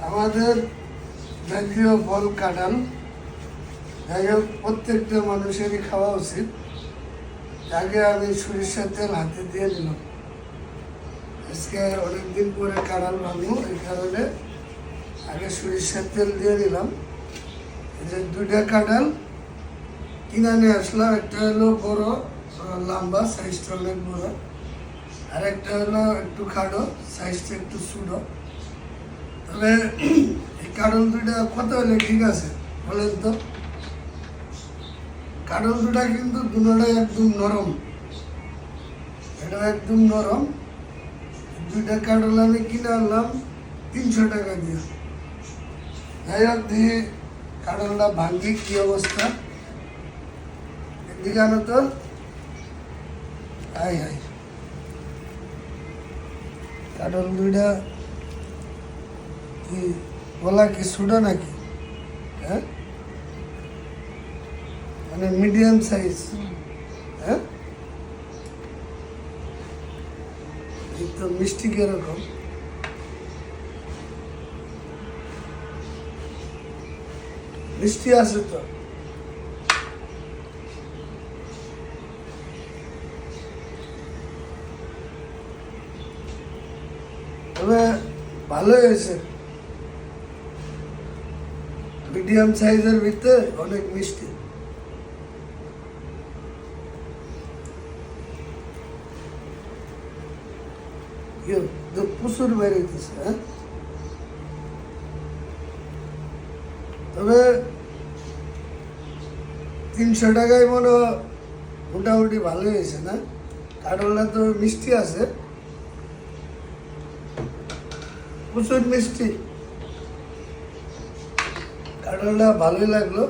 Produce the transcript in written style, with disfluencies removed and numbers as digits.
আমাদের জাতীয় ফল কাঁঠাল, যাই হোক প্রত্যেকটা মানুষেরই খাওয়া উচিত। আগে আমি সরিষার তেল হাতে দিয়ে দিলাম। আজকে অনেকদিন পরে কাঁঠাল ভাঙবো, এই কারণে আগে সরিষার তেল দিয়ে দিলাম। এই যে দুইটা কাঁঠাল কিনে নিয়ে আসলাম, একটা হলো বড় লম্বা, সাইজটা অনেক বড়, আর একটা হলো একটু খাটো, সাইজটা একটু ছোটো। তবে এই কাঁঠাল দুইটা কত হলে ঠিক আছে বলেন তো? কাঁঠাল দুটা কিন্তু দুটোটাই একদম নরম, এটা একদম নরম। দুইটা কাঁঠাল আমি কিনে আনলাম 300 টাকা দিয়ে। যাই হোক দিয়ে কাঁঠালটা ভাঙ্গি কি অবস্থা, এদিকে আনো তো। হাই হাই, কাঁঠাল দুইটা কি বলা কি ছোটো নাকি? হ্যাঁ, মানে মিডিয়াম সাইজ। হ্যাঁ, এই তো মিষ্টি কিরকম, মিষ্টি আছে তো। তবে ভালো হয়েছে, মিডিয়াম সাইজের ভিতরে অনেক মিষ্টি। প্রচুর বেড়েছে। হ্যাঁ, তবে 300 টাকায় মনে মোটামুটি ভালো হয়েছে না? কাঁঠালটা তো মিষ্টি আছে, প্রচুর মিষ্টি। কাঁঠালটা ভালোই লাগলো।